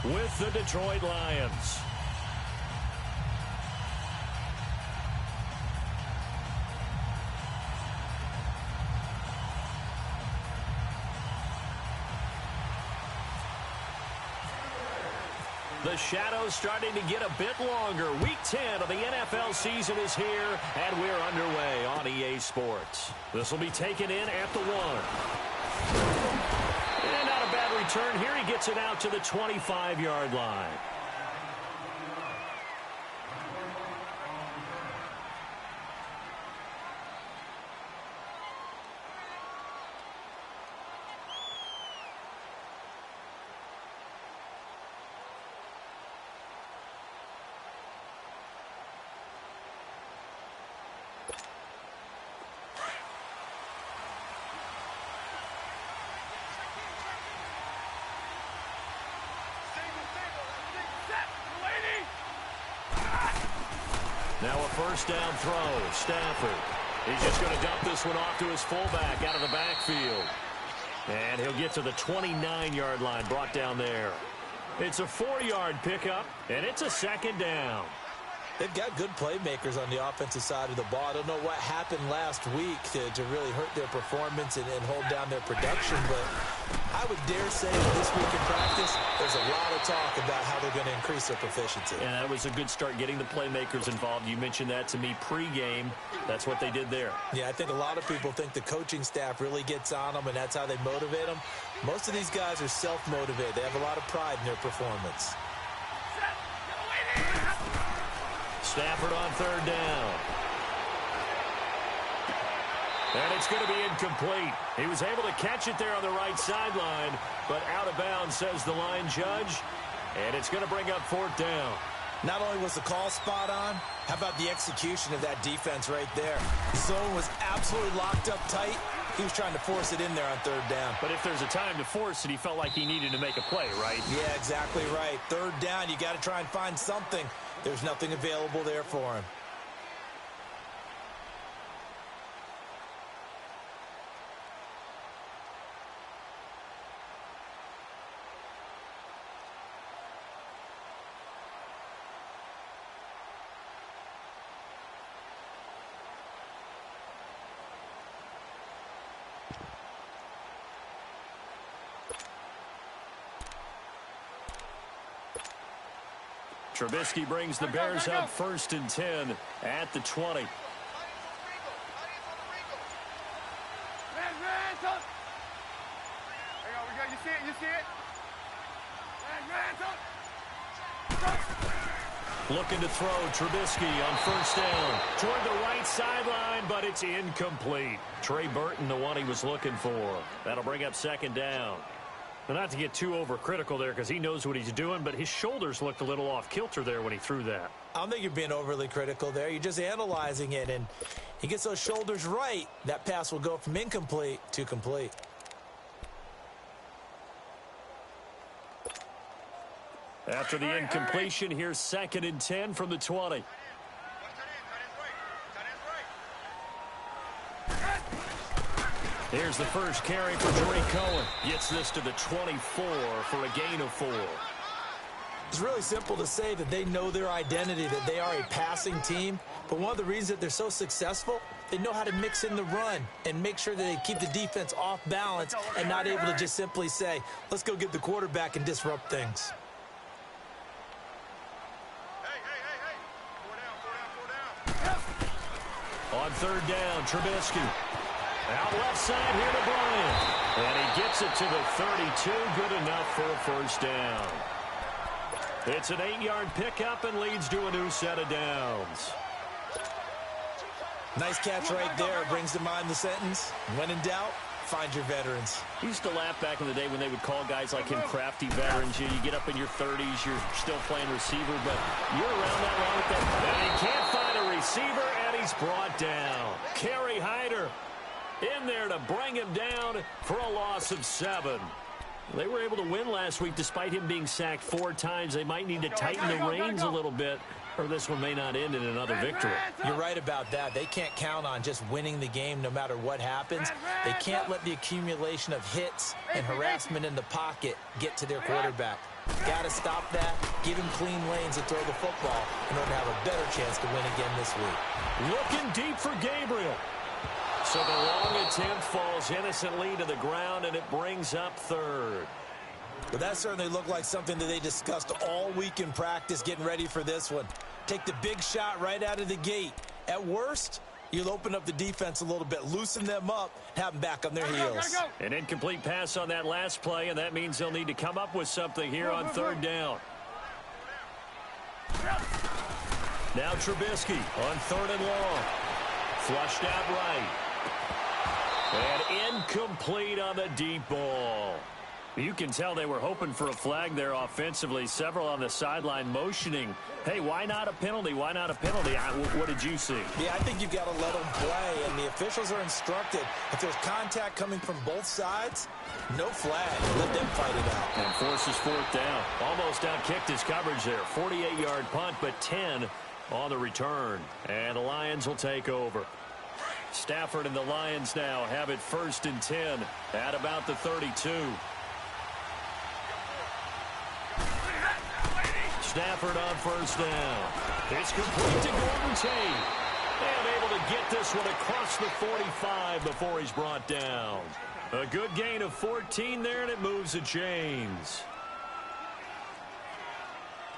with the Detroit Lions. The shadow's starting to get a bit longer. Week 10 of the NFL season is here, and we're underway on EA Sports. This will be taken in at the 1. And not a bad return here. He gets it out to the 25-yard line. Now a first down throw. Stafford. He's just going to dump this one off to his fullback out of the backfield. And he'll get to the 29-yard line, brought down there. It's a 4-yard pickup, and it's a second down. They've got good playmakers on the offensive side of the ball. I don't know what happened last week to really hurt their performance and hold down their production, but I would dare say that this week in practice, there's a lot of talk about how they're going to increase their proficiency. And that was a good start, getting the playmakers involved. You mentioned that to me pregame. That's what they did there. Yeah, I think a lot of people think the coaching staff really gets on them, and that's how they motivate them. Most of these guys are self-motivated. They have a lot of pride in their performance. Stafford on third down. And it's going to be incomplete. He was able to catch it there on the right sideline, but out of bounds, says the line judge. And it's going to bring up fourth down. Not only was the call spot on, how about the execution of that defense right there? Zone was absolutely locked up tight. He was trying to force it in there on third down. But if there's a time to force it, he felt like he needed to make a play, right? Yeah, exactly right. Third down, you got to try and find something. There's nothing available there for him. Trubisky brings the Bears up 1st and 10 at the 20. You see it? You see it? Looking to throw. Trubisky on first down toward the right sideline, but it's incomplete. Trey Burton, the one he was looking for. That'll bring up second down. Well, not to get too overcritical there because he knows what he's doing, but his shoulders looked a little off kilter there when he threw that. I don't think you're being overly critical there. You're just analyzing it, and he gets those shoulders right. That pass will go from incomplete to complete. After the incompletion, here's 2nd and 10 from the 20. Here's the first carry for Drake Cohen. Gets this to the 24 for a gain of 4. It's really simple to say that they know their identity, that they are a passing team. But one of the reasons that they're so successful, they know how to mix in the run and make sure that they keep the defense off balance and not able to just simply say, let's go get the quarterback and disrupt things. On third down, Trubisky. Out left side here to Bryant. And he gets it to the 32. Good enough for a first down. It's an 8-yard pickup and leads to a new set of downs. Nice catch right there. Brings to mind the sentence, when in doubt, find your veterans. I used to laugh back in the day when they would call guys like him crafty veterans. You get up in your 30s, you're still playing receiver, but you're around that long with that. And he can't find a receiver, and he's brought down. Kerry Hyder in there to bring him down for a loss of 7. They were able to win last week despite him being sacked 4 times. They might need to tighten the reins a little bit, or this one may not end in another victory. You're right about that. They can't count on just winning the game no matter what happens. They can't let the accumulation of hits and harassment in the pocket get to their quarterback. Got to stop that, give him clean lanes to throw the football in order to have a better chance to win again this week. Looking deep for Gabriel. So the long attempt falls innocently to the ground, and it brings up third. But that certainly looked like something that they discussed all week in practice getting ready for this one. Take the big shot right out of the gate. At worst, you'll open up the defense a little bit, loosen them up, have them back on their heels. An incomplete pass on that last play, and that means they'll need to come up with something here on third down. Now Trubisky on third and long. Flushed out right. And incomplete on the deep ball. You can tell they were hoping for a flag there offensively. Several on the sideline motioning, hey, why not a penalty? Why not a penalty? What did you see? Yeah, I think you've got to let them play, and the officials are instructed. If there's contact coming from both sides, no flag. Let them fight it out. And forces fourth down. Almost out-kicked his coverage there. 48-yard punt, but 10 on the return. And the Lions will take over. Stafford and the Lions now have it 1st and 10 at about the 32. Stafford on first down. It's complete to Gordon Tate. And able to get this one across the 45 before he's brought down. A good gain of 14 there, and it moves the chains.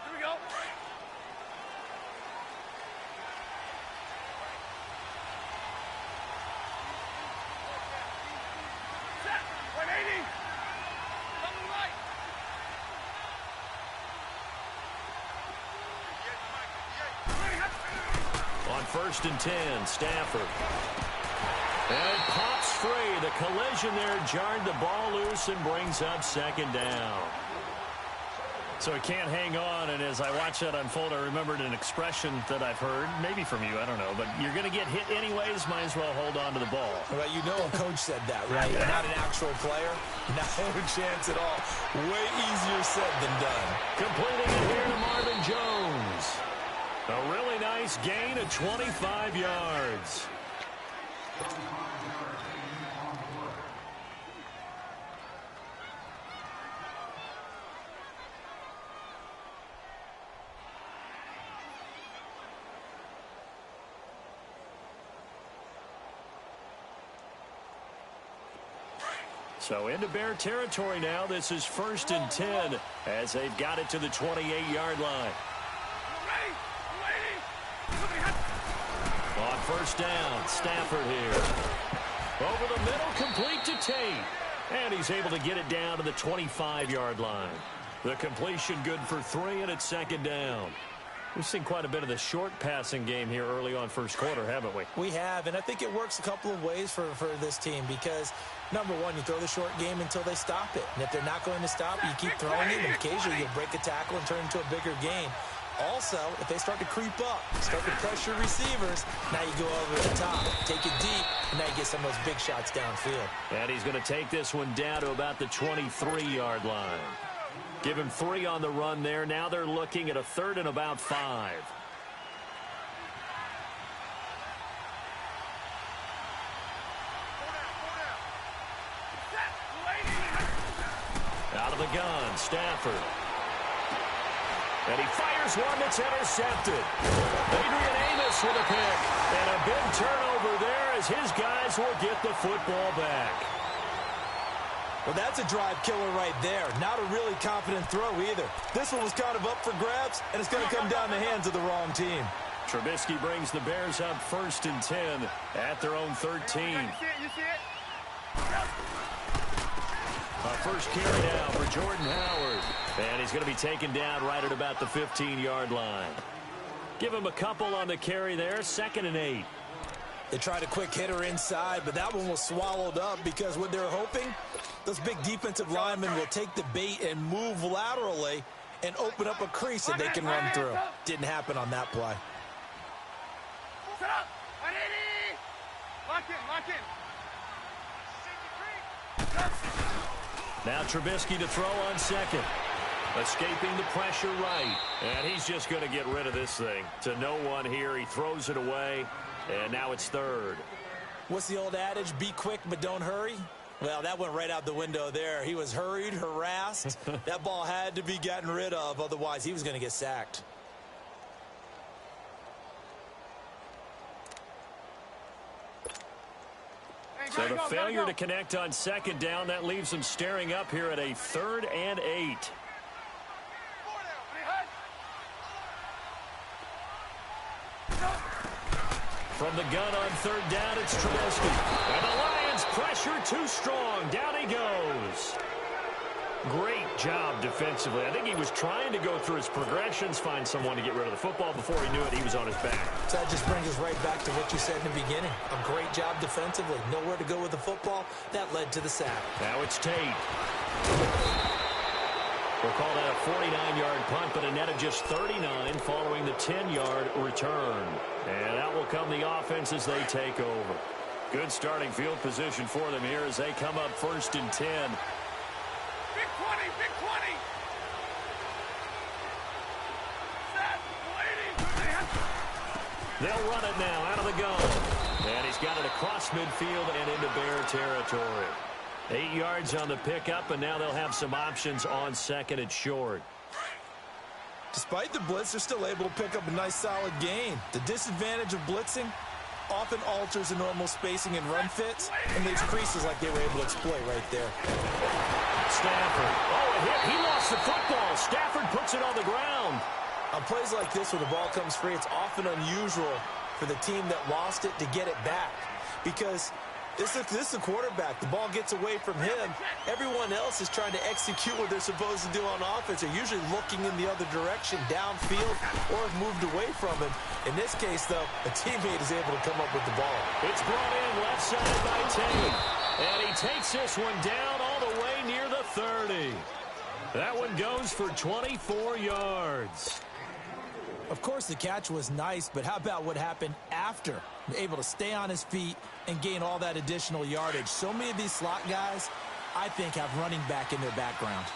Here we go. Set. 180. Double right. On 1st and 10, Stafford. And pops free. The collision there jarred the ball loose and brings up 2nd down. So he can't hang on, and as I watch that unfold, I remembered an expression that I've heard, maybe from you, I don't know, but you're going to get hit anyways, might as well hold on to the ball. Well, you know a coach said that, right? Not an actual player. Not a chance at all. Way easier said than done. Completing it here to Marvin Jones. A really nice gain of 25 yards. So into Bear territory now. This is 1st and 10 as they've got it to the 28-yard line. On 1st down, Stafford here. Over the middle, complete to Tate. And he's able to get it down to the 25-yard line. The completion good for 3, and it's 2nd down. We've seen quite a bit of the short passing game here early on first quarter, haven't we? We have, and I think it works a couple of ways for this team because, number one, you throw the short game until they stop it. And if they're not going to stop it, you keep throwing it, and occasionally you'll break a tackle and turn it into a bigger game. Also, if they start to creep up, start to pressure receivers, now you go over the top, take it deep, and now you get some of those big shots downfield. And he's going to take this one down to about the 23-yard line. Give him 3 on the run there. Now they're looking at a 3rd and about 5. Out of the gun, Stafford. And he fires one that's intercepted. Adrian Amos with a pick. And a big turnover there as his guys will get the football back. Well, that's a drive killer right there. Not a really confident throw either. This one was kind of up for grabs, and it's going to come down the hands of the wrong team. Trubisky brings the Bears up 1st and 10 at their own 13. You see it? First carry now for Jordan Howard. And he's going to be taken down right at about the 15-yard line. Give him a couple on the carry there. 2nd and 8. They tried a quick hitter inside, but that one was swallowed up because what they're hoping, those big defensive linemen will take the bait and move laterally and open up a crease that they can run through. Didn't happen on that play. Set up. 180. Lock in. Now Trubisky to throw on 2nd. Escaping the pressure right. And he's just going to get rid of this thing. To no one here. He throws it away. And now it's 3rd. What's the old adage? Be quick, but don't hurry. Well, that went right out the window there. He was hurried, harassed. That ball had to be gotten rid of, otherwise he was going to get sacked. So the failure to connect on second down, that leaves them staring up here at a 3rd and 8. From the gun on 3rd down, it's Trubisky. And the Lions pressure too strong. Down he goes. Great job defensively. I think he was trying to go through his progressions, find someone to get rid of the football. Before he knew it, he was on his back. So that just brings us right back to what you said in the beginning. A great job defensively. Nowhere to go with the football. That led to the sack. Now it's Tate. We'll call that a 49-yard punt, but a net of just 39 following the 10-yard return. And out will come the offense as they take over. Good starting field position for them here as they come up 1st and 10. Big 20, big 20. Set, waiting. They'll run it now out of the gun. And he's got it across midfield and into Bear territory. 8 yards on the pickup, and now they'll have some options on 2nd and short. Despite the blitz, they're still able to pick up a nice solid gain. The disadvantage of blitzing often alters the normal spacing and run fits and leaves creases like they were able to exploit right there. Stafford. Oh, a hit. He lost the football. Stafford puts it on the ground. On plays like this where the ball comes free, it's often unusual for the team that lost it to get it back because this is a quarterback. The ball gets away from him. Everyone else is trying to execute what they're supposed to do on offense. They're usually looking in the other direction, downfield, or have moved away from him. In this case, though, a teammate is able to come up with the ball. It's brought in left side by Tate. And he takes this one down all the way near the 30. That one goes for 24 yards. Of course, the catch was nice, but how about what happened after? Able to stay on his feet and gain all that additional yardage. So many of these slot guys, I think, have running back in their background.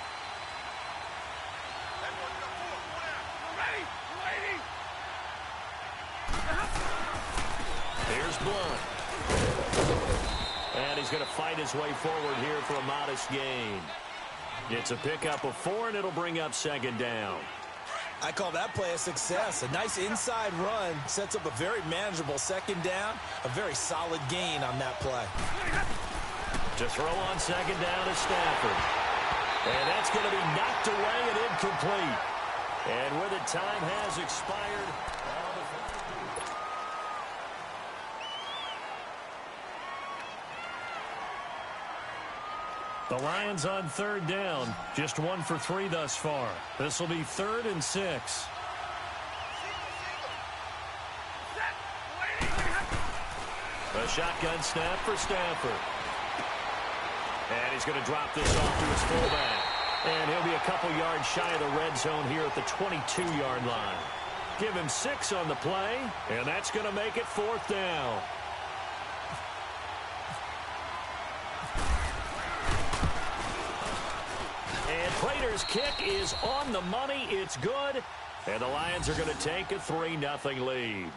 Here's Blunt. And he's going to fight his way forward here for a modest gain. It's a pickup of 4, and it'll bring up 2nd down. I call that play a success. A nice inside run sets up a very manageable 2nd down. A very solid gain on that play. To throw on 2nd down is Stafford. And that's going to be knocked away and incomplete. And with it, time has expired. The Lions on 3rd down. Just 1 for 3 thus far. This will be 3rd and 6. A shotgun snap for Stafford. And he's going to drop this off to his fullback. And he'll be a couple yards shy of the red zone here at the 22-yard line. Give him 6 on the play, and that's going to make it 4th down. And Prater's kick is on the money. It's good. And the Lions are going to take a 3-0 lead.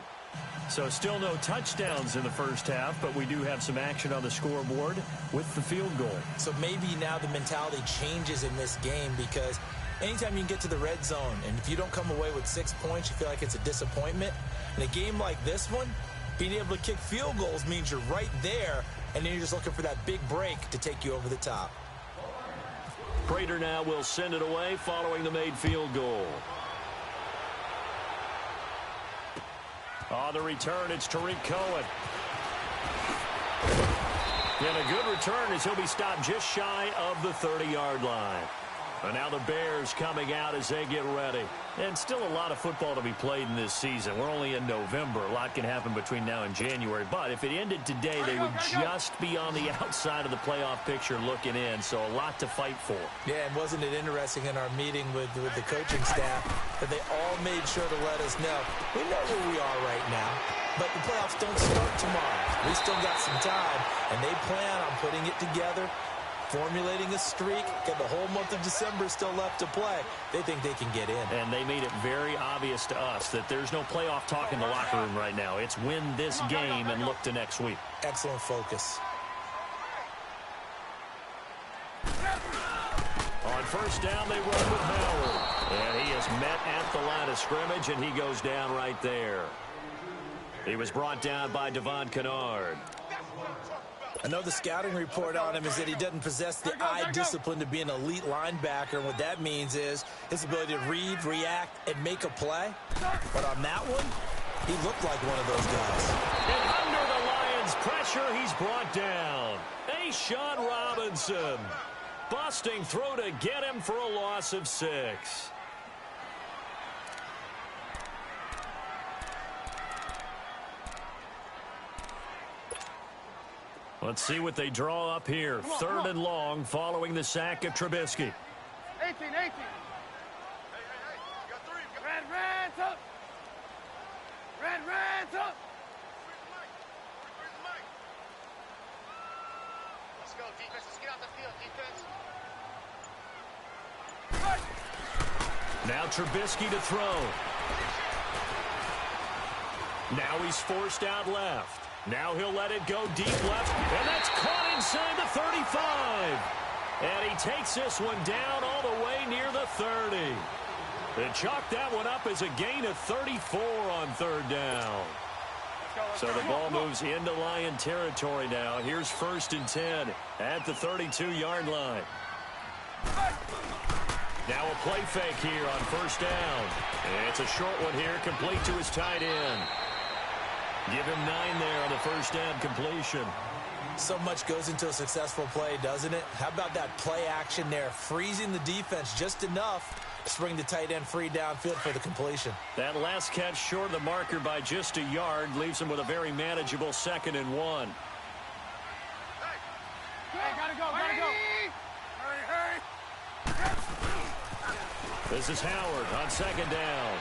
So still no touchdowns in the first half, but we do have some action on the scoreboard with the field goal. So maybe now the mentality changes in this game because anytime you can get to the red zone, and if you don't come away with 6 points, you feel like it's a disappointment. In a game like this one, being able to kick field goals means you're right there, and then you're just looking for that big break to take you over the top. Prater now will send it away following the made field goal. On the return, it's Tariq Cohen. And a good return as he'll be stopped just shy of the 30-yard line. And now the Bears coming out as they get ready. And still a lot of football to be played in this season. We're only in November. A lot can happen between now and January. But if it ended today, they would just be on the outside of the playoff picture looking in. So a lot to fight for. Yeah, and wasn't it interesting in our meeting with the coaching staff that they all made sure to let us know, we know where we are right now, but the playoffs don't start tomorrow. We still got some time, and they plan on putting it together, formulating a streak, got the whole month of December still left to play. They think they can get in. And they made it very obvious to us that there's no playoff talk in the locker room right now. It's win this game and look to next week. Excellent focus. first down, they run with Howard. And he is met at the line of scrimmage, and he goes down right there. He was brought down by Devon Kennard. I know the scouting report on him is that he doesn't possess the eye discipline to be an elite linebacker. And what that means is his ability to read, react, and make a play. But on that one, he looked like one of those guys. And under the Lions' pressure, he's brought down. Sean Robinson busting through to get him for a loss of 6. Let's see what they draw up here. Third and long following the sack of Trubisky. 18. Hey, you got 3. Red, up. Red, up. Where's the mic? Let's go, defense. Let's get out the field, defense. Now Trubisky to throw. Now he's forced out left. Now he'll let it go deep left, and that's caught inside the 35. And he takes this one down all the way near the 30. They chalk that one up as a gain of 34 on third down. So the ball moves into Lion territory now. Here's 1st and 10 at the 32-yard line. Now a play fake here on first down. And it's a short one here, complete to his tight end. Give him 9 there on the first down completion. So much goes into a successful play, doesn't it? How about that play action there, freezing the defense just enough to bring the tight end free downfield for the completion. That last catch short of the marker by just a yard leaves him with a very manageable 2nd and 1. Hey, gotta go. Hurry. This is Howard on 2nd down.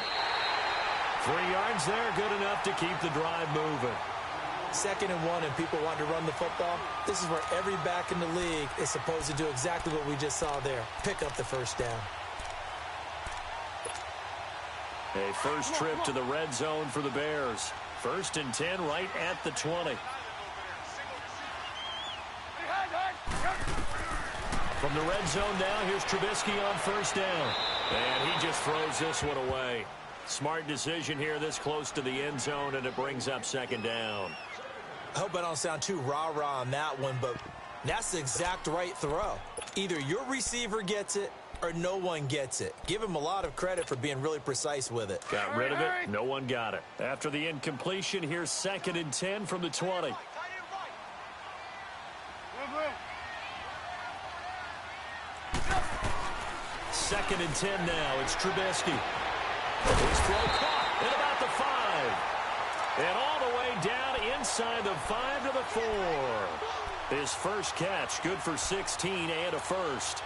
3 yards there, good enough to keep the drive moving. 2nd and 1 and people want to run the football. This is where every back in the league is supposed to do exactly what we just saw there. Pick up the first down. A first trip to the red zone for the Bears. 1st and 10 right at the 20. From the red zone now, here's Trubisky on first down. And he just throws this one away. Smart decision here this close to the end zone, and it brings up 2nd down. I hope I don't sound too rah-rah on that one, but that's the exact right throw. Either your receiver gets it or no one gets it. Give him a lot of credit for being really precise with it. Got rid of it. No one got it. After the incompletion, here's 2nd and 10 from the 20. 2nd and 10 now. It's Trubisky. His throw caught at about the 5. And all the way down inside the 5 to the 4. His first catch, good for 16 and a first.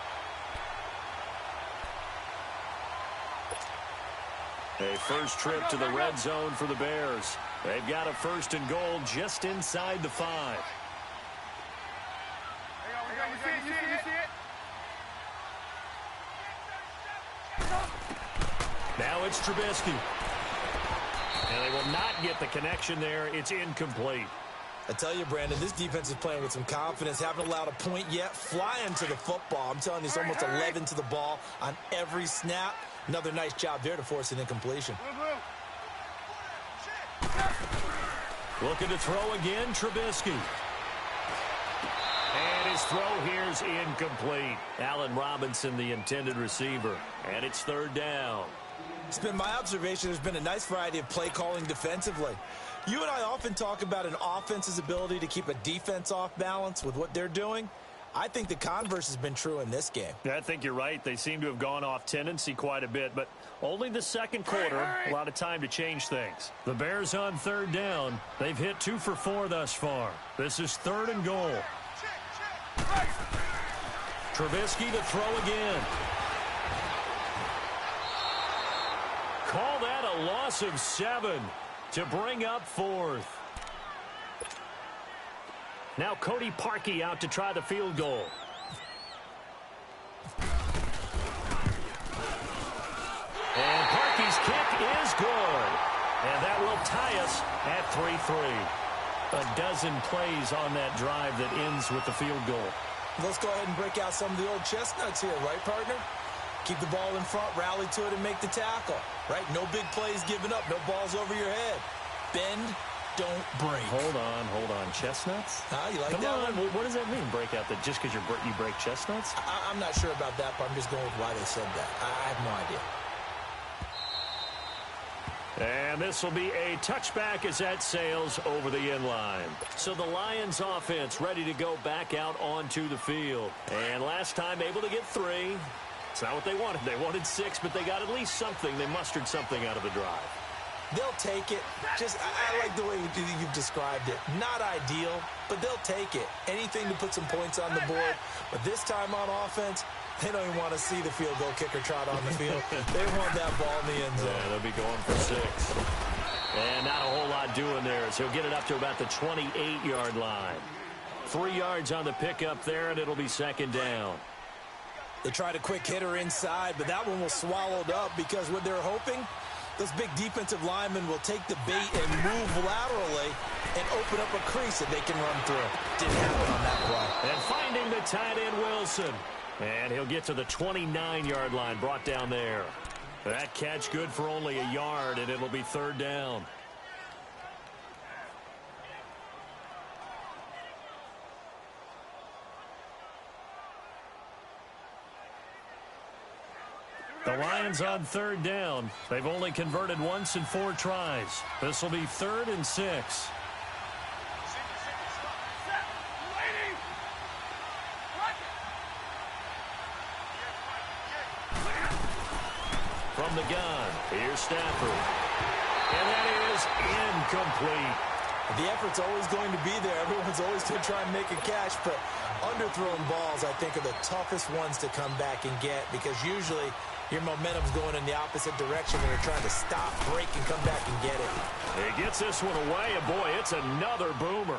A first trip to the red zone for the Bears. They've got a 1st and goal just inside the 5. Now it's Trubisky. And they will not get the connection there. It's incomplete. I tell you, Brandon, this defense is playing with some confidence. Haven't allowed a point yet. Flying to the football. I'm telling you, it's almost 11 to the ball on every snap. Another nice job there to force an incompletion. Looking to throw again, Trubisky. And his throw here's incomplete. Allen Robinson, the intended receiver. And it's 3rd down. It's been my observation there's been a nice variety of play calling defensively. You and I often talk about an offense's ability to keep a defense off balance with what they're doing. I think the converse has been true in this game. I think you're right. They seem to have gone off tendency quite a bit, but only the 2nd quarter, a lot of time to change things. The Bears on 3rd down. They've hit 2 for 4 thus far. This is 3rd and goal. Trubisky to throw again. Call that a loss of 7 to bring up 4th. Now Cody Parkey out to try the field goal. And Parkey's kick is good. And that will tie us at 3-3. A dozen plays on that drive that ends with the field goal. Let's go ahead and break out some of the old chestnuts here, right, partner? Keep the ball in front, rally to it, and make the tackle, right? No big plays given up, no balls over your head. Bend, don't break. Hold on. Chestnuts? You like Come that on. one? What does that mean, break out? That just because you break chestnuts? I'm not sure about that, but I'm just going with why they said that. I have no idea. And this will be a touchback as that sails over the inline. So the Lions offense ready to go back out onto the field. And last time able to get 3. It's not what they wanted. They wanted 6, but they got at least something. They mustered something out of the drive. They'll take it. I like the way you've described it. Not ideal, but they'll take it. Anything to put some points on the board. But this time on offense, they don't even want to see the field goal kicker trot on the field. They want that ball in the end zone. Yeah, they'll be going for 6. And not a whole lot doing there, so he'll get it up to about the 28-yard line. 3 yards on the pickup there, and it'll be second down. They tried a quick hitter inside, but that one was swallowed up because what they're hoping, those big defensive linemen will take the bait and move laterally and open up a crease that they can run through. Didn't happen on that play. And finding the tight end, Wilson. And he'll get to the 29-yard line, brought down there. That catch good for only a yard, and it'll be third down. The Lions on third down. They've only converted once in 4 tries. This will be 3rd and 6. From the gun, here's Stafford. And that is incomplete. The effort's always going to be there. Everyone's always going to try and make a catch, but underthrown balls, I think, are the toughest ones to come back and get because usually your momentum's going in the opposite direction when you're trying to stop, break, and come back and get it. He gets this one away, and boy, it's another boomer.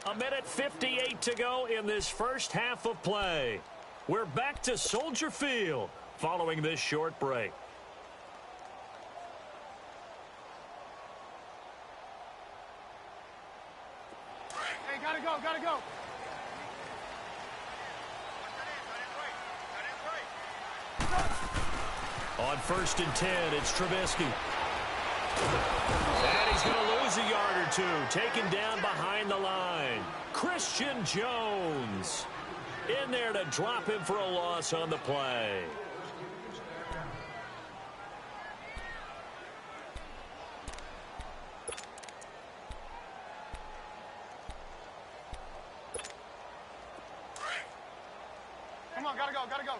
A minute 58 to go in this first half of play. We're back to Soldier Field following this short break. Hey, gotta go. On 1st and 10, it's Trubisky. And he's going to lose a yard or 2. Taken down behind the line. Christian Jones in there to drop him for a loss on the play. Come on, gotta go.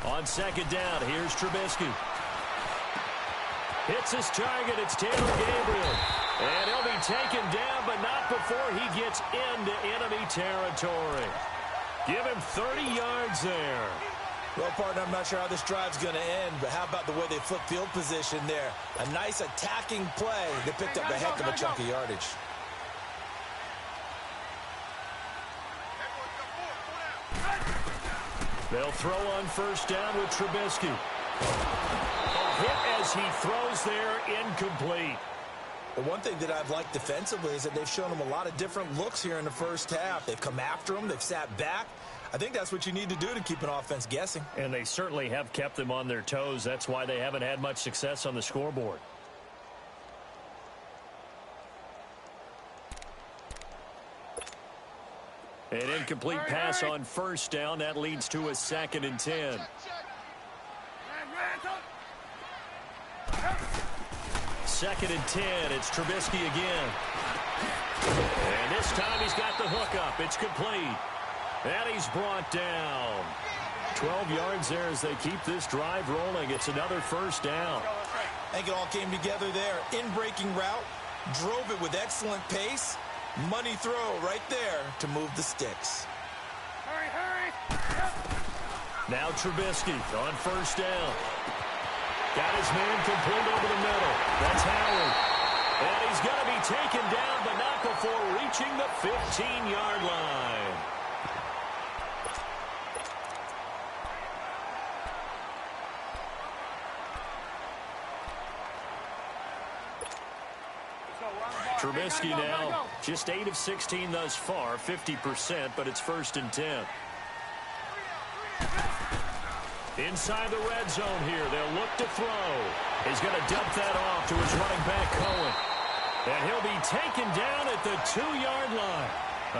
On second down, here's Trubisky. Hits his target, it's Taylor Gabriel. And he'll be taken down, but not before he gets into enemy territory. Give him 30 yards there. Well, partner, I'm not sure how this drive's going to end, but how about the way they flipped field position there? A nice attacking play that picked up a heck of a chunk of yardage. They'll throw on first down with Trubisky. A hit as he throws there, incomplete. The one thing that I've liked defensively is that they've shown him a lot of different looks here in the first half. They've come after him. They've sat back. I think that's what you need to do to keep an offense guessing. And they certainly have kept them on their toes. That's why they haven't had much success on the scoreboard. An incomplete pass on first down. That leads to a 2nd and 10. Second and 10. It's Trubisky again. And this time he's got the hook up. It's complete. And he's brought down. 12 yards there as they keep this drive rolling. It's another first down. I think it all came together there. In-breaking route. Drove it with excellent pace. Money throw right there to move the sticks. Hurry. Now Trubisky on first down. Got his man complete over the middle. That's Howard. And he's going to be taken down, but not before reaching the 15-yard line. Trubisky now, just 8 of 16 thus far, 50%, but it's 1st and 10. Inside the red zone here, they'll look to throw. He's going to dump that off to his running back, Cohen. And he'll be taken down at the 2-yard line.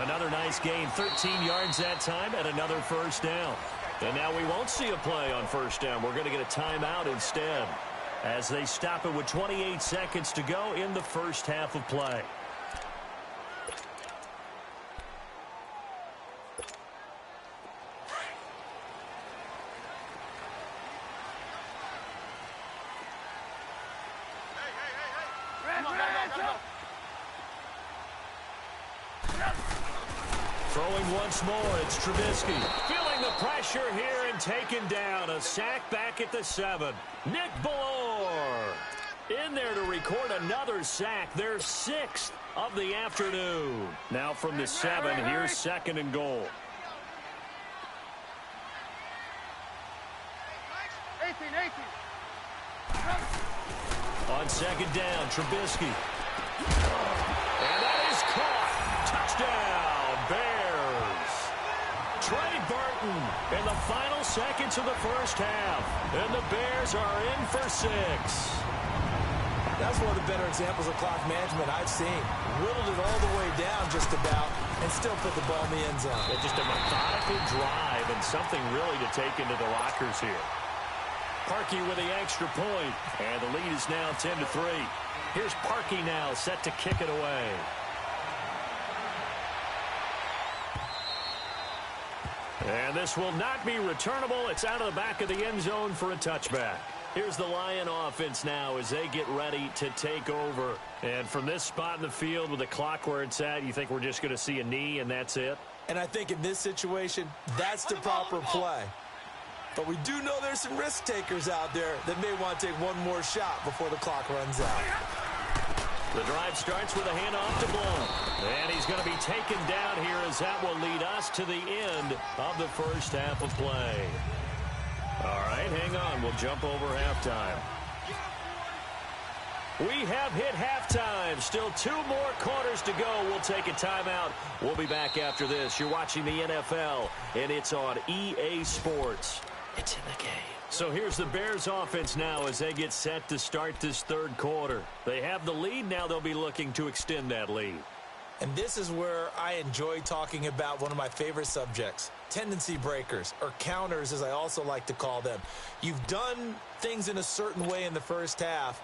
Another nice gain, 13 yards that time, and another 1st down. And now we won't see a play on 1st down. We're going to get a timeout instead, as they stop it with 28 seconds to go in the 1st half of play. Throwing once more, it's Trubisky. Feeling the pressure here and taken down. A sack back at the 7. Nick Ballore in there to record another sack. Their 6th of the afternoon. Now from the 7, here's 2nd and goal. 18. On 2nd down, Trubisky. And that is caught. Touchdown, Bears. Trey Burton in the final seconds of the 1st half. And the Bears are in for 6. That's one of the better examples of clock management I've seen. Whittled it all the way down just about and still put the ball in the end zone. Yeah, just a methodical drive and something really to take into the lockers here. Parkey with the extra point, and the lead is now 10-3. Here's Parkey now set to kick it away. And this will not be returnable. It's out of the back of the end zone for a touchback. Here's the Lion offense now as they get ready to take over. And from this spot in the field with the clock where it's at, you think we're just going to see a knee and that's it? And I think in this situation, that's the proper play. But we do know there's some risk takers out there that may want to take one more shot before the clock runs out. The drive starts with a handoff to Blum. And he's going to be taken down here as that will lead us to the end of the 1st half of play. All right, hang on. We'll jump over halftime. We have hit halftime. Still 2 more quarters to go. We'll take a timeout. We'll be back after this. You're watching the NFL, and it's on EA Sports. It's in the game. So here's the Bears offense now as they get set to start this 3rd quarter. They have the lead. Now they'll be looking to extend that lead. And this is where I enjoy talking about one of my favorite subjects, tendency breakers, or counters as I also like to call them. You've done things in a certain way in the 1st half,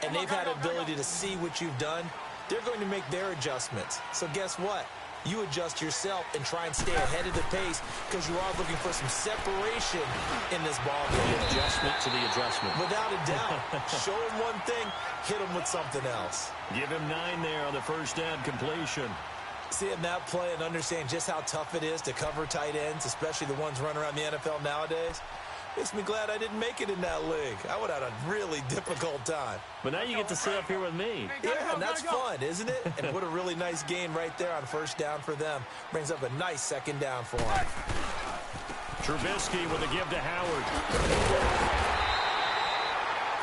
and they've had ability to see what you've done. They're going to make their adjustments. So guess what? You adjust yourself and try and stay ahead of the pace because you are looking for some separation in this ball game. The adjustment to the adjustment. Without a doubt. Show him one thing, hit him with something else. Give him 9 there on the 1st down completion. Seeing that play and understand just how tough it is to cover tight ends, especially the ones running around the NFL nowadays, makes me glad I didn't make it in that league. I would have had a really difficult time. But now you get to sit up here with me. Yeah, and that's fun, isn't it? And what a really nice gain right there on 1st down for them. Brings up a nice 2nd down for them. Trubisky with a give to Howard.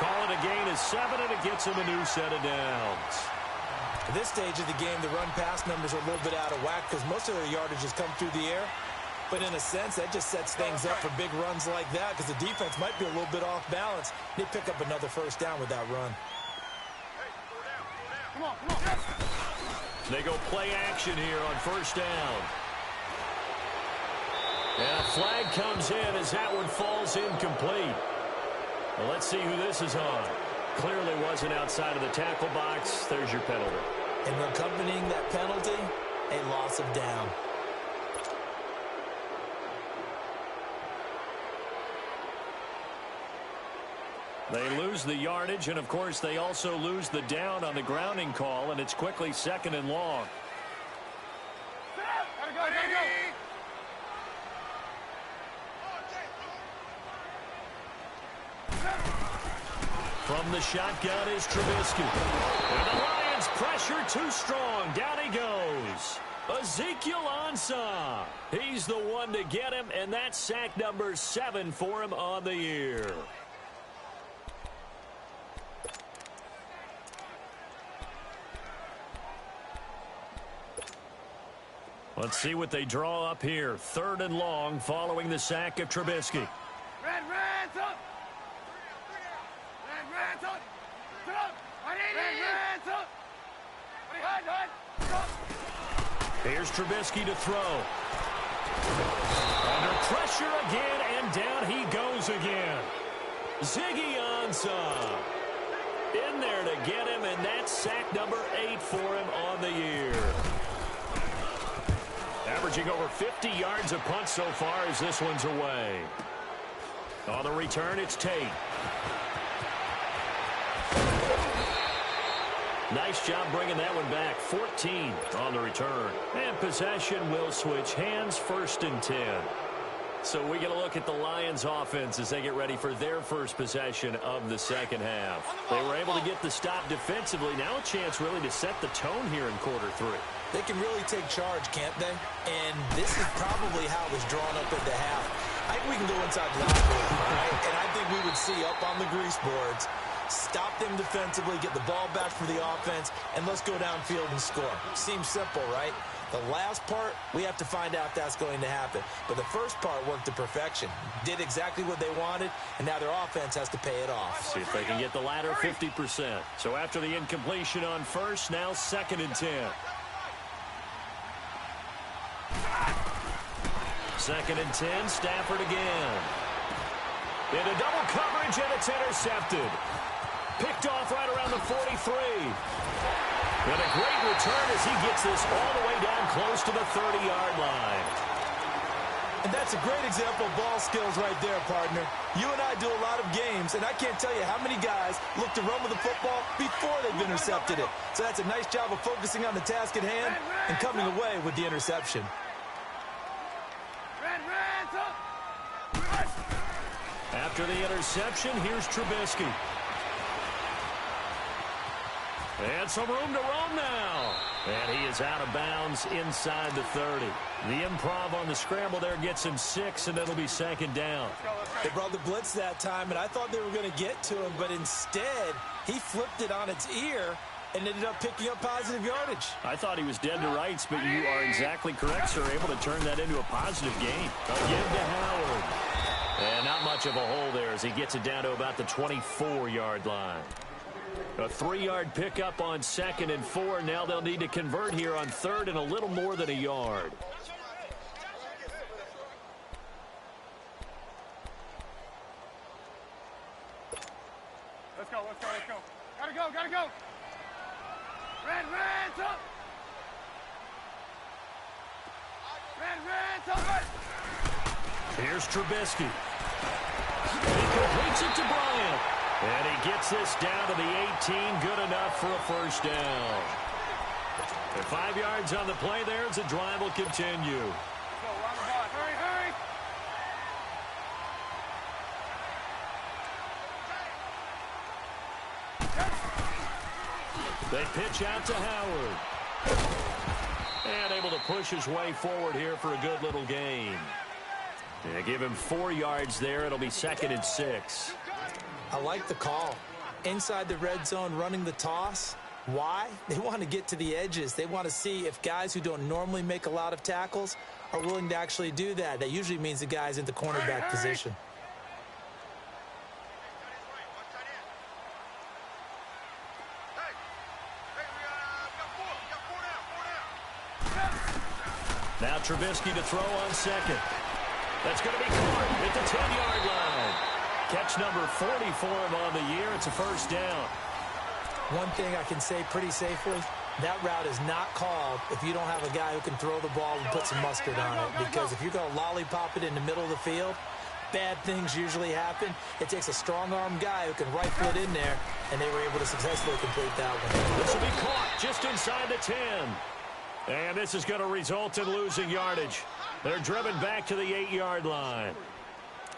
Call it a gain of 7, and it gets him a new set of downs. At this stage of the game, the run-pass numbers are a little bit out of whack because most of their yardage has come through the air. But in a sense, that just sets things up for big runs like that because the defense might be a little bit off balance. They pick up another 1st down with that run. Come on. They go play action here on 1st down. And a flag comes in as that one falls incomplete. Well, let's see who this is on. Clearly wasn't outside of the tackle box. There's your penalty. And accompanying that penalty, a loss of down. They lose the yardage, and, of course, they also lose the down on the grounding call, and it's quickly 2nd and long. Gotta go. From the shotgun is Trubisky. And the Lions pressure too strong. Down he goes. Ezekiel Ansah. He's the one to get him, and that's sack number 7 for him on the year. Let's see what they draw up here. 3rd and long following the sack of Trubisky. Reds up! Reds up! Reds up! Here's Trubisky to throw. Under pressure again, and down he goes again. Ziggy Ansah in there to get him, and that's sack number 8 for him on the year. Averaging over 50 yards a punt so far as this one's away. On the return, it's Tate. Nice job bringing that one back. 14 on the return. And possession will switch hands, 1st and 10. So we get a look at the Lions offense as they get ready for their first possession of the second half. They were able to get the stop defensively. Now a chance really to set the tone here in quarter 3. They can really take charge, can't they? And this is probably how it was drawn up at the half. I think we can go inside the locker room, all right? And I think we would see up on the grease boards, stop them defensively, get the ball back for the offense, and let's go downfield and score. Seems simple, right? The last part, we have to find out if that's going to happen. But the first part worked to perfection. Did exactly what they wanted, and now their offense has to pay it off. See if they can get the latter 50%. So after the incompletion on 1st, now 2nd and 10. 2nd and 10, Stafford again. Into double coverage, and it's intercepted. Picked off right around the 43. And a great return as he gets this all the way down close to the 30-yard line. And that's a great example of ball skills right there, partner. You and I do a lot of games, and I can't tell you how many guys look to run with the football before they've intercepted it. So that's a nice job of focusing on the task at hand and coming away with the interception. After the interception, here's Trubisky. And some room to roam now. And he is out of bounds inside the 30. The improv on the scramble there gets him 6, and it'll be 2nd down. They brought the blitz that time, and I thought they were going to get to him, but instead, he flipped it on its ear and ended up picking up positive yardage. I thought he was dead to rights, but you are exactly correct, sir. Able to turn that into a positive gain. Again to Howard. And not much of a hole there as he gets it down to about the 24-yard line. A 3-yard pickup on 2nd and 4. Now they'll need to convert here on 3rd and a little more than a yard. Let's go. Gotta go. Reds up. Reds up. Here's Trubisky. He completes it to Bryant. And he gets this down to the 18. Good enough for a 1st down. And 5 yards on the play there as the drive will continue. Go, run the ball. Hurry. They pitch out to Howard. And able to push his way forward here for a good little gain. They give him 4 yards there. It'll be 2nd and 6. I like the call. Inside the red zone, running the toss. Why? They want to get to the edges. They want to see if guys who don't normally make a lot of tackles are willing to actually do that. That usually means the guy's in the cornerback position. Now Trubisky to throw on 2nd. That's going to be caught at the 10-yard line. Catch number 40 for him on the year. It's a 1st down. One thing I can say pretty safely, that route is not called if you don't have a guy who can throw the ball and put some mustard on it. Because if you're going to lollipop it in the middle of the field, bad things usually happen. It takes a strong-arm guy who can rifle it in there, and they were able to successfully complete that one. This will be caught just inside the 10. And this is going to result in losing yardage. They're driven back to the 8-yard line.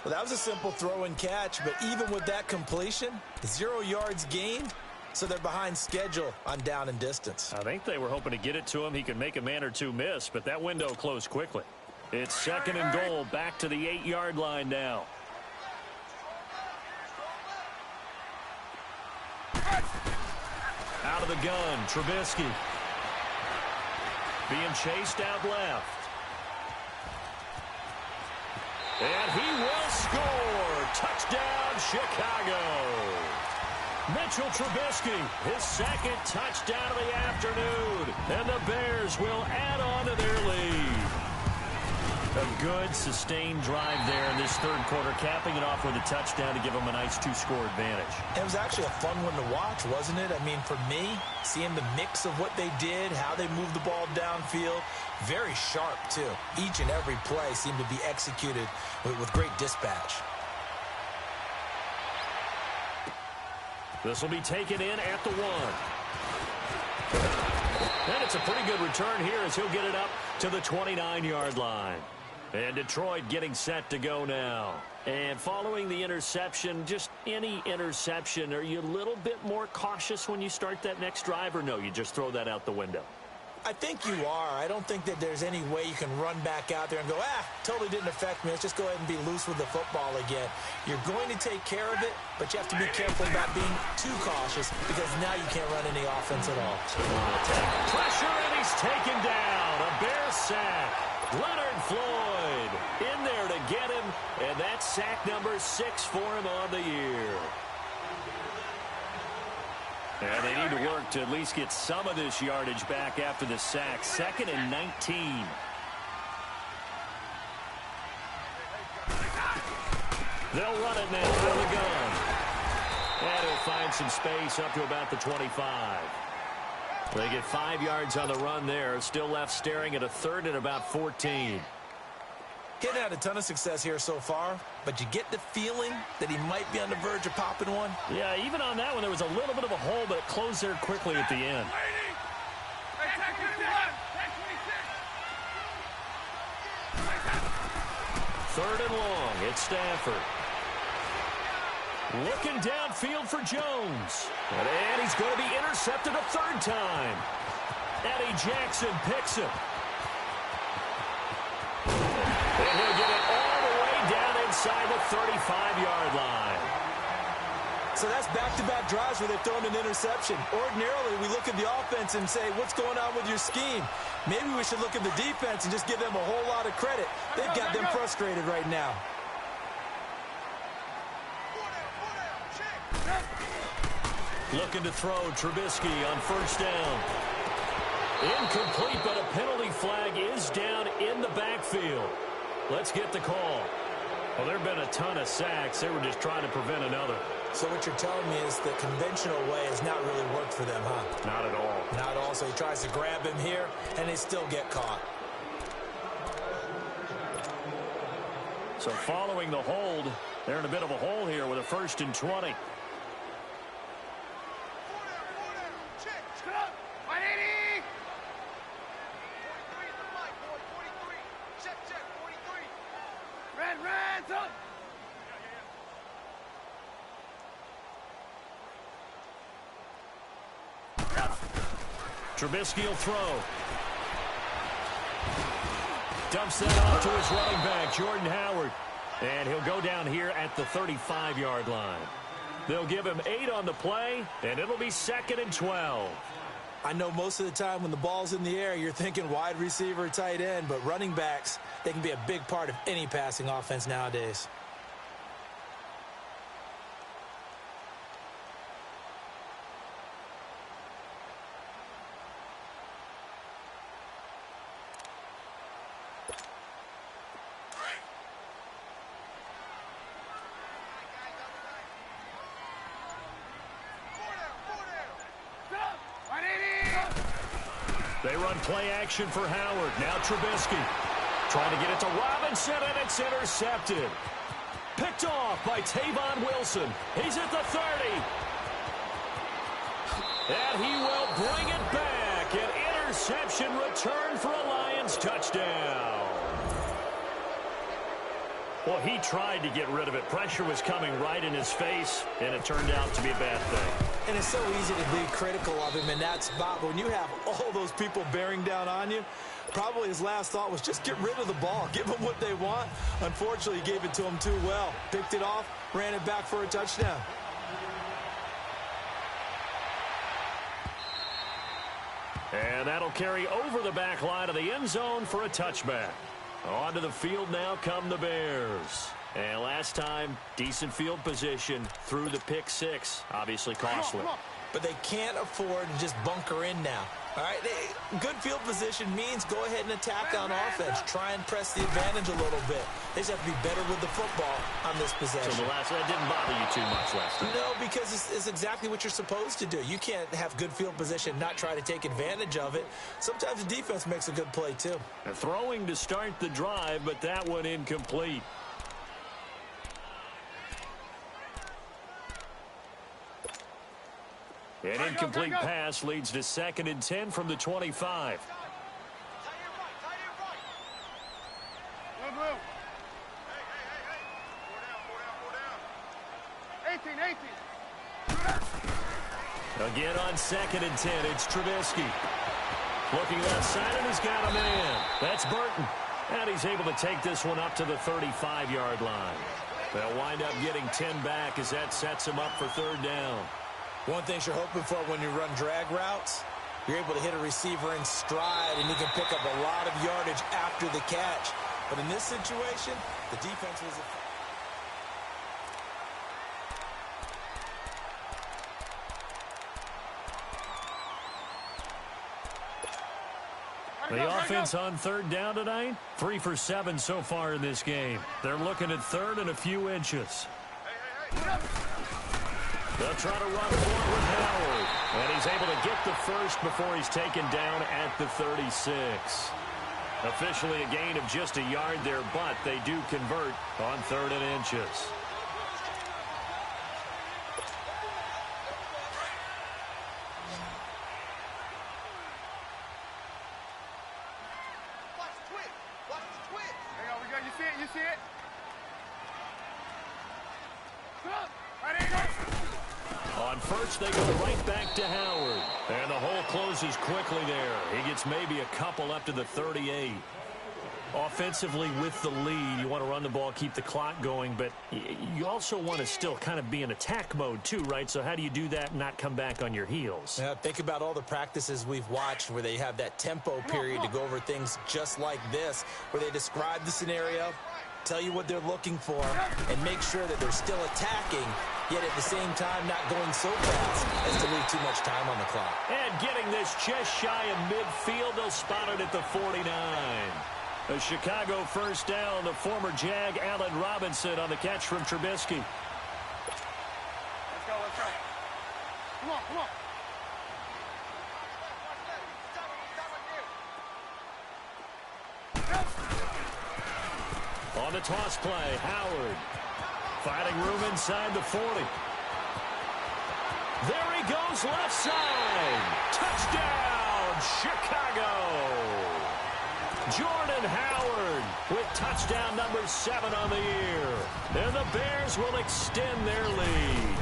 Well, that was a simple throw and catch, but even with that completion, 0 yards gained, so they're behind schedule on down and distance. I think they were hoping to get it to him. He could make a man or two miss, but that window closed quickly. It's 2nd and goal, back to the 8-yard line now. Out of the gun, Trubisky. being chased out left. And he will score. Touchdown, Chicago. Mitchell Trubisky, his second touchdown of the afternoon. And the Bears will add on to their lead. A good, sustained drive there in this third quarter, capping it off with a touchdown to give them a nice two-score advantage. It was actually a fun one to watch, wasn't it? I mean, for me, seeing the mix of what they did, how they moved the ball downfield, very sharp, too. Each and every play seemed to be executed with great dispatch. This will be taken in at the 1. And it's a pretty good return here as he'll get it up to the 29-yard line. And Detroit getting set to go now. And following the interception, just any interception, are you a little bit more cautious when you start that next drive, or no, you just throw that out the window? I think you are. I don't think that there's any way you can run back out there and go, totally didn't affect me. Let's just go ahead and be loose with the football again. You're going to take care of it, but you have to be careful about being too cautious because now you can't run any offense at all. Pressure, and he's taken down. A Bear sack. Leonard Floyd in there to get him, and that's sack number 6 for him on the year. And they need to work to at least get some of this yardage back after the sack. 2nd and 19. They'll run it now from the gun. And he'll find some space up to about the 25. They get 5 yards on the run there. Still left staring at a 3rd and about 14. Getting had a ton of success here so far, but you get the feeling that he might be on the verge of popping one. Yeah, even on that one, there was a little bit of a hole, but it closed there quickly at the end. Third and long. It's Stafford. Looking downfield for Jones. And he's going to be intercepted a 3rd time. Eddie Jackson picks him. And he'll get it all the way down inside the 35-yard line. So that's back-to-back drives where they've thrown an interception. Ordinarily, we look at the offense and say, what's going on with your scheme? Maybe we should look at the defense and just give them a whole lot of credit. They've got them frustrated right now. Looking to throw Trubisky on 1st down. Incomplete, but a penalty flag is down in the backfield. Let's get the call. Well, there have been a ton of sacks. They were just trying to prevent another. So what you're telling me is the conventional way has not really worked for them, huh? Not at all. Not at all. So he tries to grab him here, and they still get caught. So following the hold, they're in a bit of a hole here with a 1st and 20. Trubisky will throw. Dumps that off to his running back, Jordan Howard. And he'll go down here at the 35-yard line. They'll give him 8 on the play, and it'll be 2nd and 12. I know most of the time when the ball's in the air, you're thinking wide receiver, tight end, but running backs, they can be a big part of any passing offense nowadays. They run play action for Howard. Now Trubisky trying to get it to Robinson, and it's intercepted. Picked off by Tavon Wilson. He's at the 30. And he will bring it back. An interception return for a Lions touchdown. Well, he tried to get rid of it. Pressure was coming right in his face, and it turned out to be a bad thing. And it's so easy to be critical of him in that spot. But when you have all those people bearing down on you, probably his last thought was just get rid of the ball. Give them what they want. Unfortunately, he gave it to them too well. Picked it off, ran it back for a touchdown. And that'll carry over the back line of the end zone for a touchback. Onto the field now come the Bears. And last time, decent field position through the pick six. Obviously costly. But they can't afford to just bunker in now. All right, good field position means go ahead and attack on offense. Try and press the advantage a little bit. They just have to be better with the football on this possession. So that didn't bother you too much last time? No, because it's exactly what you're supposed to do. You can't have good field position and not try to take advantage of it. Sometimes the defense makes a good play, too. Throwing to start the drive, but that one incomplete. An incomplete pass leads to 2nd and 10 from the 25. Blue, blue. Hey. 18. Again on 2nd and 10, it's Trubisky. Looking left side, and he's got a man. That's Burton. And he's able to take this one up to the 35-yard line. They'll wind up getting 10 back as that sets him up for 3rd down. One thing you're hoping for when you run drag routes, you're able to hit a receiver in stride, and he can pick up a lot of yardage after the catch. But in this situation, the defense was... The offense on 3rd down tonight, 3 for 7 so far in this game. They're looking at 3rd and a few inches. They'll try to run forward with Howard. And he's able to get the first before he's taken down at the 36. Officially a gain of just a yard there, but they do convert on 3rd and inches. You see it? On first, they go right back to Howard. And the hole closes quickly there. He gets maybe a couple up to the 38. Offensively with the lead, you want to run the ball, keep the clock going, but you also want to still kind of be in attack mode too, right? So how do you do that and not come back on your heels? Yeah, think about all the practices we've watched where they have that tempo period to go over things just like this, where they describe the scenario, tell you what they're looking for, and make sure that they're still attacking, yet at the same time not going so fast as to leave too much time on the clock. And getting this just shy of midfield, they'll spot it at the 49. A Chicago first down, the former Jag Allen Robinson on the catch from Trubisky. Let's go. Come on. On the toss play, Howard. Finding room inside the 40. There he goes, left side. Touchdown, Chicago. Jordan Howard with touchdown number 7 on the year. And the Bears will extend their lead.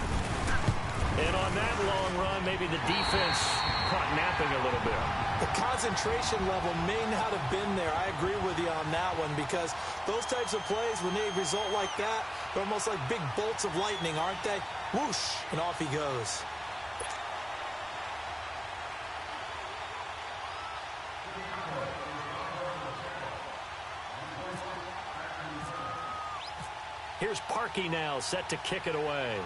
And on that long run, maybe the defense caught napping a little bit. The concentration level may not have been there. I agree with you on that one, because those types of plays, when they result like that, they're almost like big bolts of lightning, aren't they? Whoosh, and off he goes. Here's Parkey now, set to kick it away.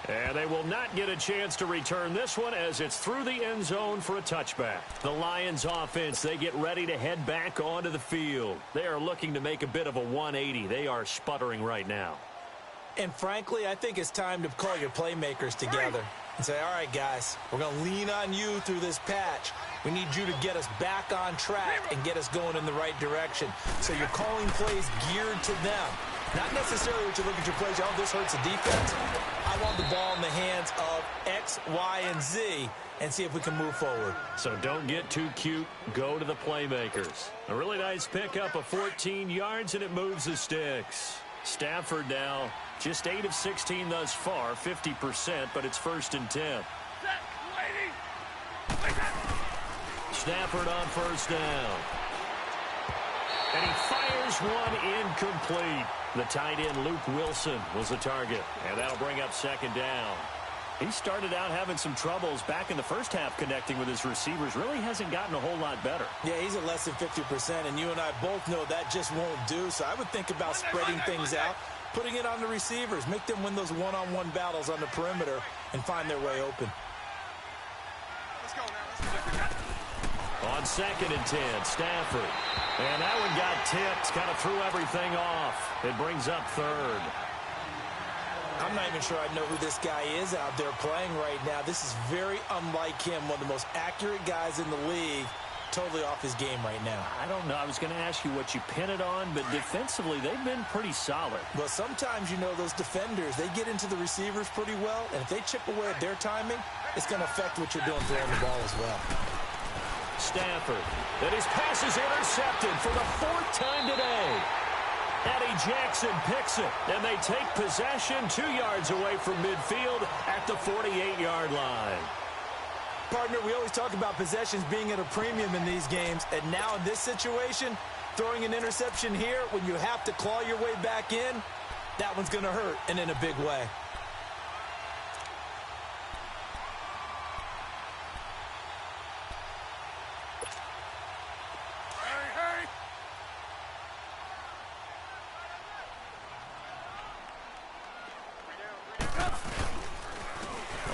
And they will not get a chance to return this one as it's through the end zone for a touchback. The Lions offense, they get ready to head back onto the field. They are looking to make a bit of a 180. They are sputtering right now. And frankly, I think it's time to call your playmakers together and say, all right, guys, we're going to lean on you through this patch. We need you to get us back on track and get us going in the right direction. So you're calling plays geared to them. Not necessarily what you look at your plays, oh, this hurts the defense. I want the ball in the hands of X, Y, and Z and see if we can move forward. So don't get too cute. Go to the playmakers. A really nice pickup of 14 yards, and it moves the sticks. Stafford now just 8 of 16 thus far, 50%, but it's 1st and 10. Stafford on first down. And he fires one incomplete. The tight end, Luke Wilson, was the target. And that'll bring up second down. He started out having some troubles back in the first half connecting with his receivers. Really hasn't gotten a whole lot better. Yeah, he's at less than 50%, and you and I both know that just won't do. So I would think about spreading things out, putting it on the receivers, make them win those one-on-one battles on the perimeter and find their way open. Let's go now. On 2nd and 10, Stafford. And that one got tipped, kind of threw everything off. It brings up third. I'm not even sure I know who this guy is out there playing right now. This is very unlike him, one of the most accurate guys in the league, totally off his game right now. I don't know. I was going to ask you what you pin it on, but defensively, they've been pretty solid. Well, sometimes, you know, those defenders, they get into the receivers pretty well, and if they chip away at their timing, it's going to affect what you're doing throwing the ball as well. Stafford, and his pass is intercepted for the 4th time today. Eddie Jackson picks it, and they take possession 2 yards away from midfield at the 48-yard line. Partner, we always talk about possessions being at a premium in these games, and now in this situation, throwing an interception here when you have to claw your way back in, that one's going to hurt, and in a big way.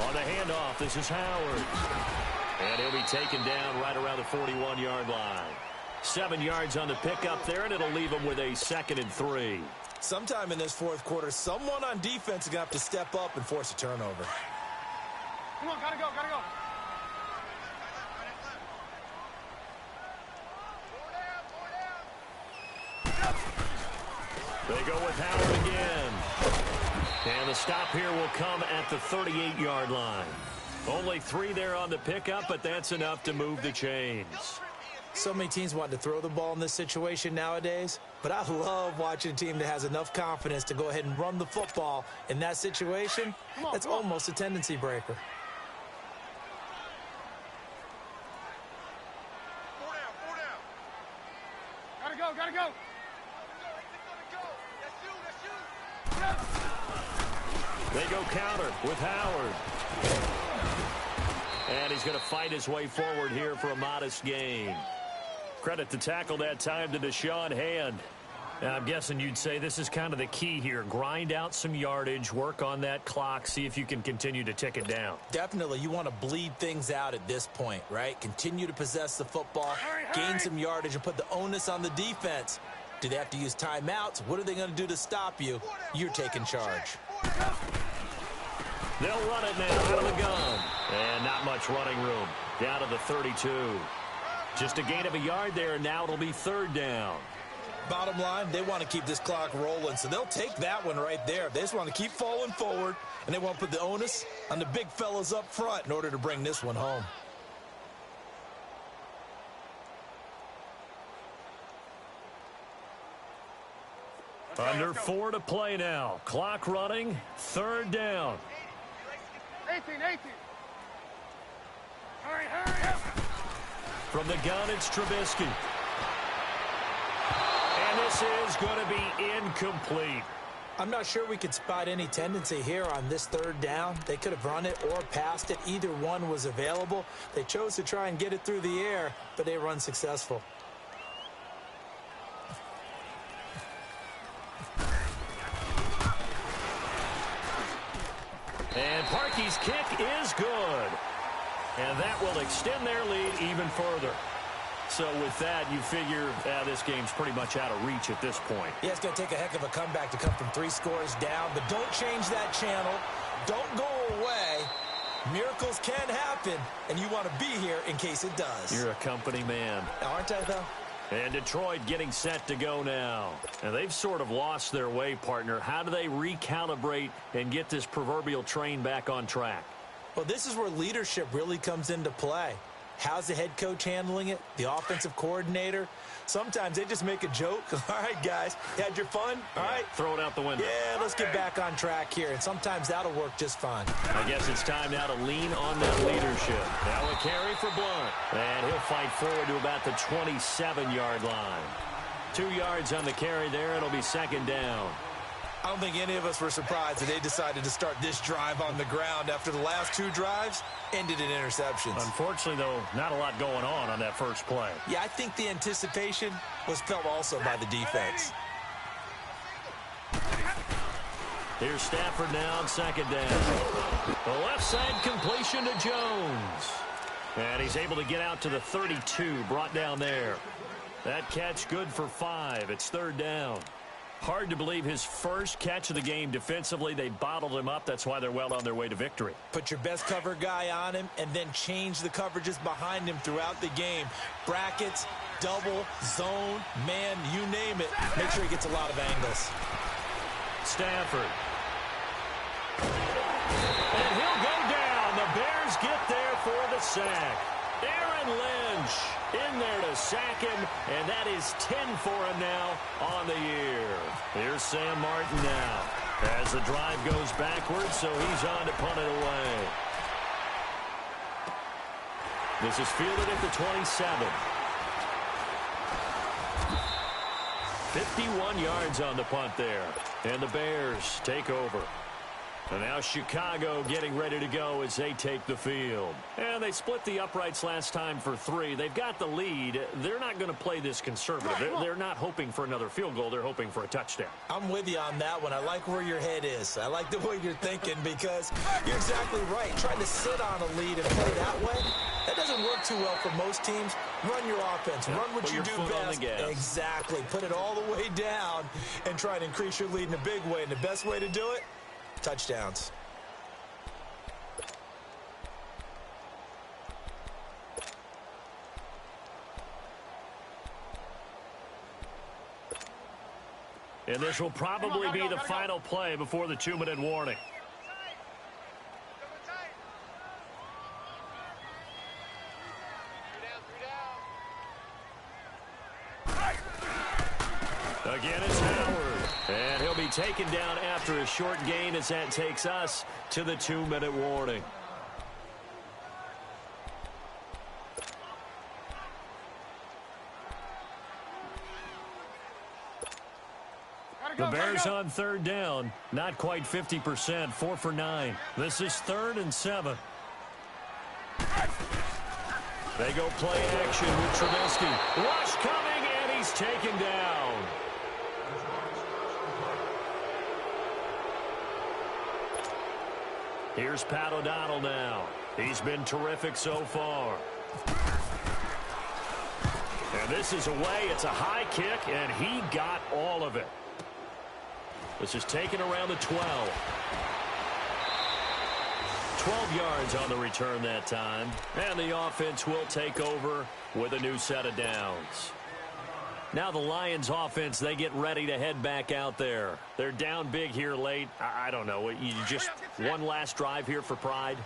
On the handoff, this is Howard. And he'll be taken down right around the 41-yard line. 7 yards on the pickup there, and it'll leave him with a 2nd and 3. Sometime in this fourth quarter, someone on defense is going to have to step up and force a turnover. Come on, gotta go, gotta go. They go with Howard again. And the stop here will come at the 38-yard line. Only 3 there on the pickup, but that's enough to move the chains. So many teams want to throw the ball in this situation nowadays, but I love watching a team that has enough confidence to go ahead and run the football in that situation. That's almost a tendency breaker. Four down. Gotta go, gotta go. They go counter with Howard. And he's going to fight his way forward here for a modest gain. Credit to tackle that time to Deshaun Hand. Now, I'm guessing you'd say this is kind of the key here. Grind out some yardage, work on that clock, see if you can continue to tick it down. Definitely, you want to bleed things out at this point, right? Continue to possess the football, gain some yardage, and put the onus on the defense. Do they have to use timeouts? What are they going to do to stop you? You're taking charge. They'll run it now out of the gun. And not much running room. Down to the 32. Just a gain of a yard there, and now it'll be 3rd down. Bottom line, they want to keep this clock rolling, so they'll take that one right there. They just want to keep falling forward, and they want to put the onus on the big fellas up front in order to bring this one home. Under 4 to play now. Clock running. 3rd down. 18. Hurry up. From the gun, it's Trubisky. And this is going to be incomplete. I'm not sure we could spot any tendency here on this 3rd down. They could have run it or passed it. Either one was available. They chose to try and get it through the air, but they were unsuccessful. And Parkey's kick is good. And that will extend their lead even further. So with that, you figure this game's pretty much out of reach at this point. Yeah, it's going to take a heck of a comeback to come from 3 scores down. But don't change that channel. Don't go away. Miracles can happen, and you want to be here in case it does. You're a company man. Aren't I, though? And Detroit getting set to go now. And they've sort of lost their way, partner. How do they recalibrate and get this proverbial train back on track? Well, this is where leadership really comes into play. How's the head coach handling it? The offensive coordinator? Sometimes they just make a joke. All right, guys, you had your fun? All right. Throw it out the window. Yeah, let's get back on track here. And sometimes that'll work just fine. I guess it's time now to lean on that leadership. Now a carry for Blunt. And he'll fight forward to about the 27-yard line. 2 yards on the carry there. It'll be 2nd down. I don't think any of us were surprised that they decided to start this drive on the ground after the last 2 drives ended in interceptions. Unfortunately, though, not a lot going on that first play. Yeah, I think the anticipation was felt also by the defense. Here's Stafford now on second down. The left side completion to Jones. And he's able to get out to the 32, brought down there. That catch good for 5. It's third down. Hard to believe his first catch of the game defensively. They bottled him up. That's why they're well on their way to victory. Put your best cover guy on him and then change the coverages behind him throughout the game. Brackets, double, zone, man, you name it. Make sure he gets a lot of angles. Stafford. And he'll go down. The Bears get there for the sack. Aaron Lynch in there to sack him, and that is 10 for him now on the year. Here's Sam Martin now as the drive goes backwards, so he's on to punt it away. This is fielded at the 27. 51 yards on the punt there, and the Bears take over. And now Chicago getting ready to go as they take the field. And they split the uprights last time for 3. They've got the lead. They're not going to play this conservative. They're not hoping for another field goal. They're hoping for a touchdown. I'm with you on that one. I like where your head is. I like the way you're thinking because you're exactly right. Trying to sit on a lead and play that way, that doesn't work too well for most teams. Run your offense. Run what you do best. Exactly. Put it all the way down and try and increase your lead in a big way. And the best way to do it, touchdowns. And this will probably be the final play before the 2-minute warning. Again, it's Howard. And he'll be taken down after a short gain as that takes us to the 2-minute warning. The Bears on third down. Not quite 50%. 4 for 9. This is 3rd and 7. They go play action with Trubisky. Rush coming, and he's taken down. Here's Pat O'Donnell now. He's been terrific so far. And this is away. It's a high kick, and he got all of it. This is taken around the 12. 12 yards on the return that time. And the offense will take over with a new set of downs. Now the Lions offense, they get ready to head back out there. They're down big here late. I don't know. You just one last drive here for pride?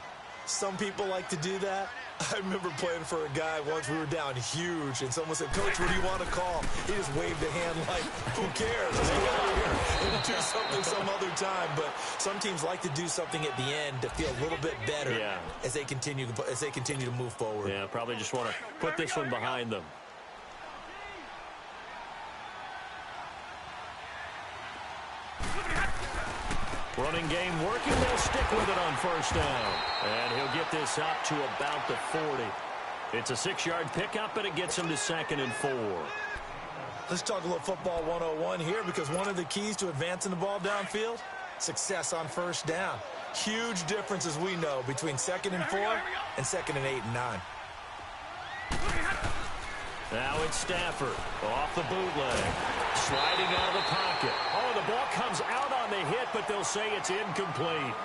Some people like to do that. I remember playing for a guy once. We were down huge, and someone said, "Coach, what do you want to call?" He just waved a hand like, "Who cares? Let's go out here and do something some other time." But some teams like to do something at the end to feel a little bit better as they continue to move forward. Yeah, probably just want to put this one behind them. Running game working. They'll stick with it on first down. And he'll get this up to about the 40. It's a 6-yard pickup, and it gets him to 2nd and 4. Let's talk a little football 101 here, because one of the keys to advancing the ball downfield, success on first down. Huge difference, as we know, between 2nd and 4 and 2nd and 8 and 9. Now it's Stafford off the bootleg. Sliding out of the pocket. Oh, the ball comes out on the hit, but they'll say it's incomplete.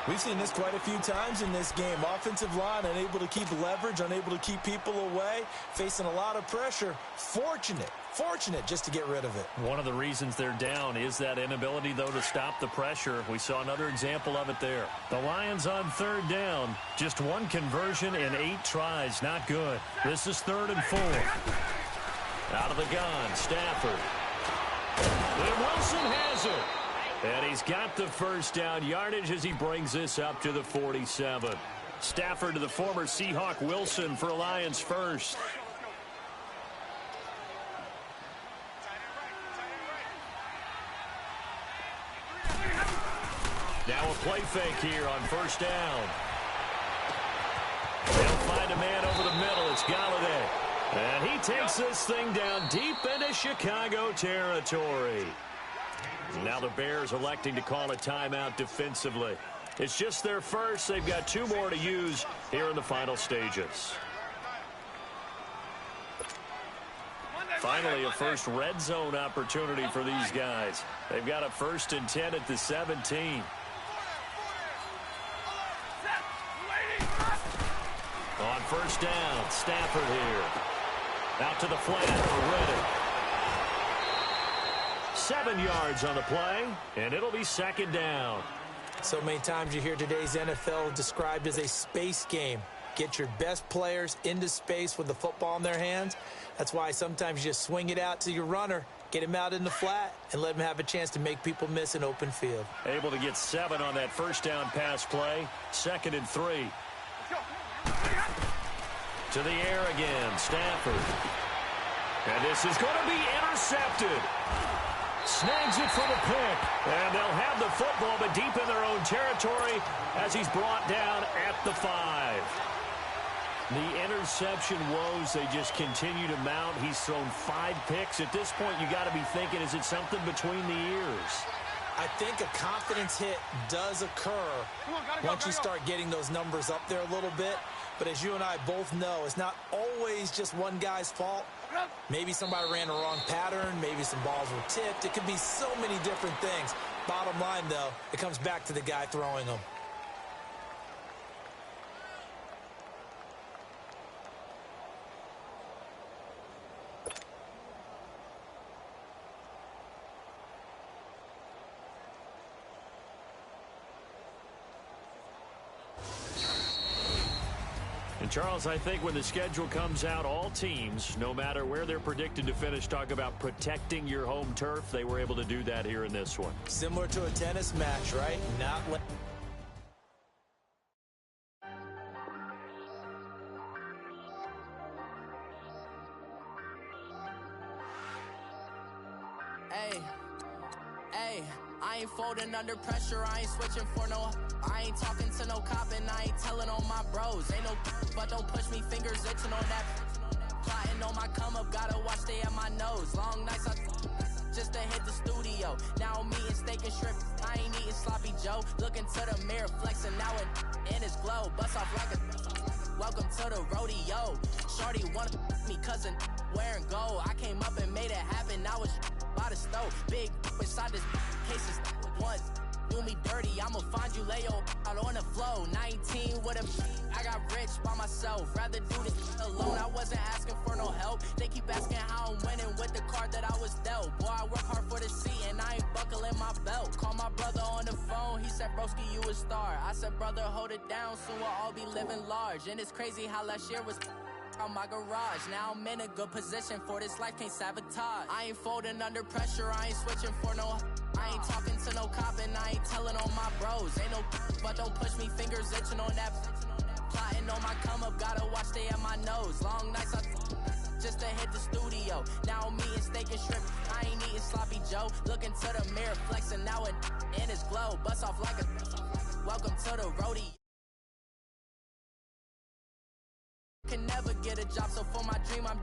We've seen this quite a few times in this game. Offensive line unable to keep leverage, unable to keep people away, facing a lot of pressure. Fortunate just to get rid of it. One of the reasons they're down is that inability, though, to stop the pressure. We saw another example of it there. The Lions on third down. Just one conversion in 8 tries. Not good. This is 3rd and 4. Out of the gun, Stafford. And Wilson has it. And he's got the first down yardage as he brings this up to the 47. Stafford to the former Seahawk Wilson for Lions first. Now a play fake here on first down. They'll find a man over the middle. It's Galladay. And he takes this thing down deep into Chicago territory. Now the Bears electing to call a timeout defensively. It's just their first. They've got 2 more to use here in the final stages. Finally, a first red zone opportunity for these guys. They've got a 1st and 10 at the 17. On first down, Stafford here. Out to the flat for Reddick. 7 yards on the play, and it'll be 2nd down. So many times you hear today's NFL described as a space game. Get your best players into space with the football in their hands. That's why sometimes you just swing it out to your runner, get him out in the flat, and let him have a chance to make people miss an open field. Able to get 7 on that first down pass play. 2nd and 3. To the air again, Stafford. And this is going to be intercepted. Snags it for the pick. And they'll have the football, but deep in their own territory as he's brought down at the 5. The interception woes, they just continue to mount. He's thrown 5 picks. At this point, you got to be thinking, is it something between the ears? I think a confidence hit does occur once you start getting those numbers up there a little bit. But as you and I both know, it's not always just one guy's fault. Maybe somebody ran a wrong pattern. Maybe some balls were tipped. It could be so many different things. Bottom line, though, it comes back to the guy throwing them. And Charles, I think when the schedule comes out, all teams, no matter where they're predicted to finish, talk about protecting your home turf. They were able to do that here in this one. Similar to a tennis match, right? Hey, I ain't folding under pressure. I ain't switching for no. I ain't talking to no cop and I ain't telling on my bros. Ain't no, but don't push me, fingers itching on that. Plotting on my come up, gotta watch stay at my nose. Long nights just to hit the studio. Now I'm eating steak and shrimp. I ain't eating sloppy Joe. Looking to the mirror, flexing now in his glow. Bust off like a welcome to the rodeo. Shorty wanna me cousin wearing gold. I came up and made it happen. I was by the stove. Big inside this cases once. Do me dirty, I'ma find you, lay your out on the flow. 19 with a I got rich by myself. Rather do this alone. I wasn't asking for no help. They keep asking how I'm winning with the card that I was dealt. Boy, I work hard for the seat and I ain't buckling my belt. Call my brother on the phone. He said, broski, you a star. I said, brother, hold it down. Soon we'll all be living large. And it's crazy how last year was on my garage. Now I'm in a good position for this life, can't sabotage. I ain't folding under pressure, I ain't switching for no. I ain't talking to no cop and I ain't telling on my bros. Ain't no, but don't push me, fingers itching on that. Plotting on my come up, gotta watch stay at my nose. Long nights just to hit the studio. Now I'm eating steak and shrimp, I ain't eating sloppy Joe. Looking to the mirror, flexing now in his glow. Bust off like a welcome to the rodeo. Can never get a job, so for my dream I'm